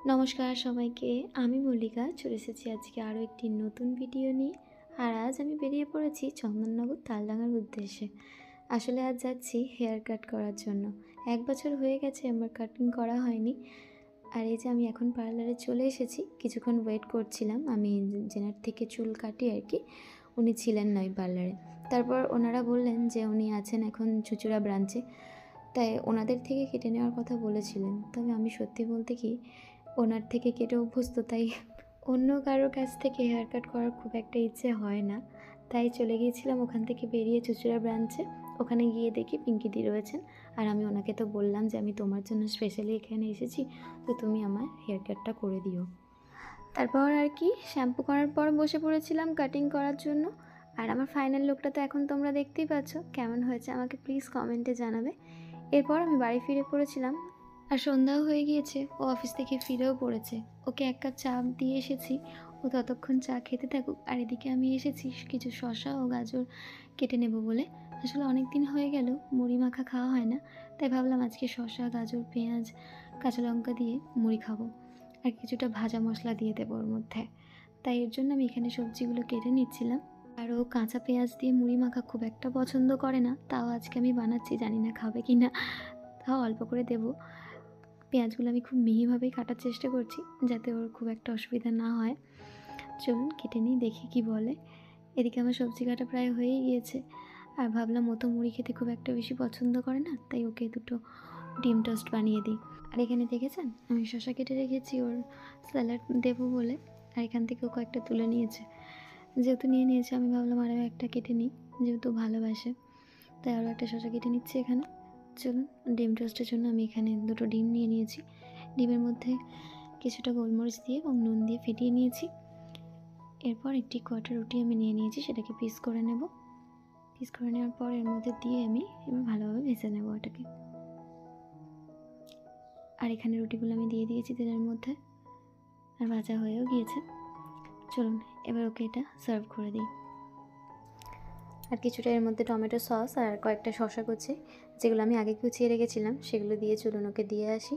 নমস্কার সবাইকে, আমি মল্লিকা চলে এসেছি আজকে আরও একটি নতুন ভিডিও নিয়ে। আর আজ আমি বেরিয়ে পড়েছি চন্দননগর তালডাঙার উদ্দেশ্যে। আসলে আজ যাচ্ছি হেয়ার কাট করার জন্য। 1 বছর হয়ে গেছে আমার কাটিং করা হয়নি। আর এই যে আমি এখন পার্লারে চলে এসেছি, কিছুক্ষণ ওয়েট করছিলাম। আমি যেনার থেকে চুল কাটি আর কি, উনি ছিলেন না ওই পার্লারে। তারপর ওনারা বললেন যে উনি আছেন এখন চুঁচুড়া ব্রাঞ্চে, তাই ওনাদের থেকে কেটে নেওয়ার কথা বলেছিলেন। তবে আমি সত্যি বলতে কি, ওনার থেকে কেটে অভ্যস্ত, তাই অন্য কারোর কাছ থেকে হেয়ার কাট করার খুব একটা ইচ্ছে হয় না। তাই চলে গিয়েছিলাম ওখান থেকে বেরিয়ে চুঁচুড়া ব্রাঞ্চে। ওখানে গিয়ে দেখি পিঙ্কিদি রয়েছেন। আর আমি ওনাকে তো বললাম যে আমি তোমার জন্য স্পেশালি এখানে এসেছি, তো তুমি আমার হেয়ার কাটটা করে দিও। তারপর আর কি শ্যাম্পু করার পর বসে পড়েছিলাম কাটিং করার জন্য। আর আমার ফাইনাল লুকটা তো এখন তোমরা দেখতেই পাচ্ছ। কেমন হয়েছে আমাকে প্লিজ কমেন্টে জানাবে। এরপর আমি বাড়ি ফিরে পড়েছিলাম। আর সন্ধ্যাও হয়ে গিয়েছে, ও অফিস থেকে ফিরেও পড়েছে। ওকে 1 কাপ চা দিয়ে এসেছি, ও ততক্ষণ চা খেতে থাকুক। আর এদিকে আমি এসেছি কিছু শসা ও গাজর কেটে নেব বলে। আসলে অনেক দিন হয়ে গেল মুড়ি মাখা খাওয়া হয় না, তাই ভাবলাম আজকে শসা, গাজর, পেঁয়াজ, কাঁচা লঙ্কা দিয়ে মুড়ি খাবো। আর কিছুটা ভাজা মশলা দিয়ে দেবো ওর মধ্যে। তাই এর জন্য আমি এখানে সবজিগুলো কেটে নিচ্ছিলাম। আর ও কাঁচা পেঁয়াজ দিয়ে মুড়ি মাখা খুব একটা পছন্দ করে না, তাও আজকে আমি বানাচ্ছি, জানি না খাবে কি না, তাও অল্প করে দেবো। পেঁয়াজগুলো আমি খুব মিহিভাবেই কাটার চেষ্টা করছি, যাতে ওর খুব একটা অসুবিধা না হয়। চলুন কেটে নিই, দেখি কি বলে। এদিকে আমার সবজি কাটা প্রায় হয়েই গিয়েছে। আর ভাবলাম ও তো মুড়ি খেতে খুব একটা বেশি পছন্দ করে না, তাই ওকে দুটো ডিম টোস্ট বানিয়ে দিই। আর এখানে দেখেছেন আমি শসা কেটে রেখেছি ওর স্যালাড দেবো বলে। আর এখান থেকেও কয়েকটা তুলে নিয়েছে। যেহেতু নিয়েছে, আমি ভাবলাম আরও একটা কেটে নিই, যেহেতু ভালোবাসে, তাই আরও একটা শসা কেটে নিচ্ছি এখানে। চলুন, ডিম টোস্টের জন্য আমি এখানে 2টো ডিম নিয়ে নিয়েছি। ডিমের মধ্যে কিছুটা গোলমরিচ দিয়ে এবং নুন দিয়ে ফেটিয়ে নিয়েছি। এরপর একটি কোয়াটার রুটি আমি নিয়ে নিয়েছি, সেটাকে পিস করে নেব। পিস করে নেওয়ার পর এর মধ্যে দিয়ে আমি এবার ভালোভাবে ভেজে নেব এটাকে। আর এখানে রুটিগুলো আমি দিয়ে দিয়েছি তেলের মধ্যে, আর ভাজা হয়েও গিয়েছে। চলুন এবার ওকে এটা সার্ভ করে দিই। আর কিছুটা এর মধ্যে টমেটো সস আর কয়েকটা শসা কুচি, যেগুলো আমি আগে কুচিয়ে রেখেছিলাম, সেগুলো দিয়ে চলুন ওকে দিয়ে আসি।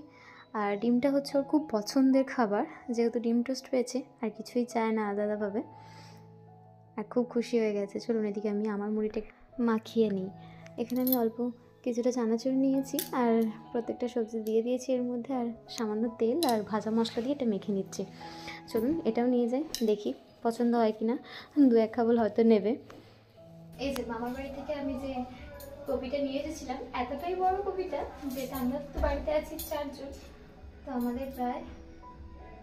আর ডিমটা হচ্ছে ওর খুব পছন্দের খাবার, যেহেতু ডিম টোস্ট পেয়েছে আর কিছুই চায় না আলাদাভাবে। আর খুব খুশি হয়ে গেছে। চলুন এদিকে আমি আমার মুড়িটা মাখিয়ে নিই। এখানে আমি অল্প কিছুটা চানাচুর নিয়েছি আর প্রত্যেকটা সবজি দিয়ে দিয়েছি এর মধ্যে, আর সামান্য তেল আর ভাজা মশলা দিয়ে এটা মেখে নিচ্ছি। চলুন এটাও নিয়ে যাই, দেখি পছন্দ হয় কি না। 2-1 খাবল হয়তো নেবে। এই যে মামার বাড়ি থেকে আমি যে কপিটা নিয়ে এসেছিলাম, এতটাই বড় কপিটা, যেটা আমরা তো বাড়িতে আছি 4 জন, তো আমাদের প্রায়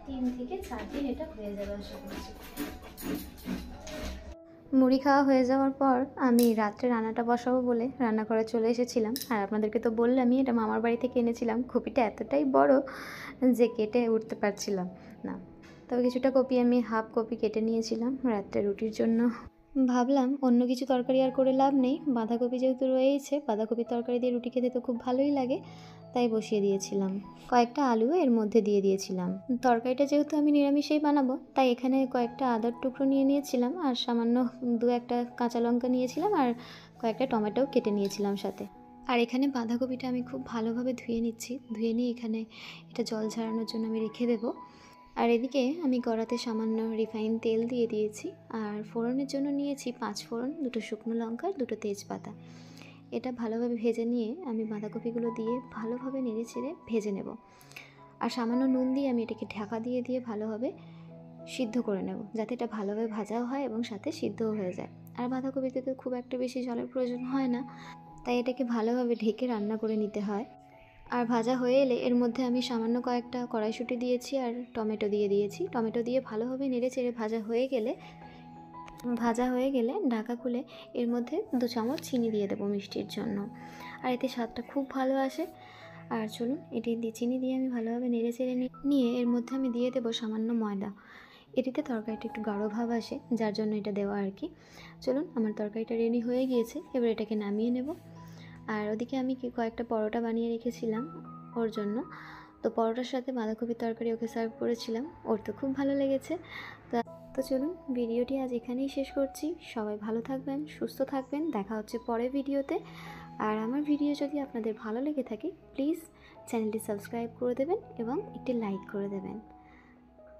3 থেকে 4 দিন এটা হয়ে যাবে আশা করছি। মুড়ি খাওয়া হয়ে যাওয়ার পর আমি রাত্রে রান্নাটা বসাবো বলে রান্না করে চলে এসেছিলাম। আর আপনাদেরকে তো বললামই এটা মামার বাড়ি থেকে এনেছিলাম। কপিটা এতটাই বড় যে কেটে উঠতে পারছিলাম না। তবে কিছুটা কপি আমি হাফ কপি কেটে নিয়েছিলাম রাত্রে রুটির জন্য। ভাবলাম অন্য কিছু তরকারি আর করে লাভ নেই, বাঁধাকপি যেহেতু রয়েছে, বাঁধাকপির তরকারি দিয়ে রুটি খেতে তো খুব ভালোই লাগে, তাই বসিয়ে দিয়েছিলাম। কয়েকটা আলু এর মধ্যে দিয়ে দিয়েছিলাম। তরকারিটা যেহেতু আমি নিরামিষেই বানাবো, তাই এখানে কয়েকটা আদার টুকরো নিয়ে নিয়েছিলাম, আর সামান্য 2-1টা কাঁচা লঙ্কা নিয়েছিলাম, আর কয়েকটা টমেটোও কেটে নিয়েছিলাম সাথে। আর এখানে বাঁধাকপিটা আমি খুব ভালোভাবে ধুয়ে নিচ্ছি। ধুয়ে নিয়ে এখানে এটা জল ঝরানোর জন্য আমি রেখে দেবো। আর এদিকে আমি কড়াতে সামান্য রিফাইন তেল দিয়ে দিয়েছি। আর ফোড়নের জন্য নিয়েছি 5 ফোড়ন, 2টো শুকনো লঙ্কা, 2টো তেজপাতা। এটা ভালোভাবে ভেজে নিয়ে আমি বাঁধাকপিগুলো দিয়ে ভালোভাবে নেড়ে চেড়ে ভেজে নেব। আর সামান্য নুন দিয়ে আমি এটাকে ঢাকা দিয়ে ভালোভাবে সিদ্ধ করে নেব, যাতে এটা ভালোভাবে ভাজাও হয় এবং সাথে সিদ্ধও হয়ে যায়। আর বাঁধাকপিতে তো খুব একটা বেশি জলের প্রয়োজন হয় না, তাই এটাকে ভালোভাবে ঢেকে রান্না করে নিতে হয়। আর ভাজা হয়ে এলে এর মধ্যে আমি সামান্য কয়েকটা কড়াইশুঁটি দিয়েছি আর টমেটো দিয়ে দিয়েছি। টমেটো দিয়ে ভালোভাবে নেড়ে চেড়ে ভাজা হয়ে গেলে ঢাকা খুলে এর মধ্যে 2 চামচ চিনি দিয়ে দেবো মিষ্টির জন্য। আর এতে স্বাদটা খুব ভালো আসে। আর চলুন এটি দিয়ে চিনি দিয়ে আমি ভালোভাবে নেড়ে চেড়ে নিয়ে এর মধ্যে আমি দিয়ে দেবো সামান্য ময়দা। এটিতে তরকারিটা একটু গাঢ় ভাব আসে, যার জন্য এটা দেওয়া আর কি। চলুন আমার তরকারিটা রেডি হয়ে গিয়েছে, এবার এটাকে নামিয়ে নেব। আর ওদিকে আমি কয়েকটা পরোটা বানিয়ে রেখেছিলাম ওর জন্য, তো পরোটার সাথে বাঁধাকপির তরকারি ওকে সার্ভ করেছিলাম, ওর তো খুব ভালো লেগেছে। তো চলুন ভিডিওটি আজ এখানেই শেষ করছি। সবাই ভালো থাকবেন, সুস্থ থাকবেন, দেখা হচ্ছে পরের ভিডিওতে। আর আমার ভিডিও যদি আপনাদের ভালো লেগে থাকে, প্লিজ চ্যানেলটি সাবস্ক্রাইব করে দেবেন এবং একটি লাইক করে দেবেন।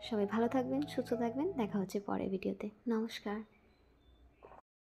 সবাই ভালো থাকবেন, সুস্থ থাকবেন। দেখা হচ্ছে পরের ভিডিওতে। নমস্কার।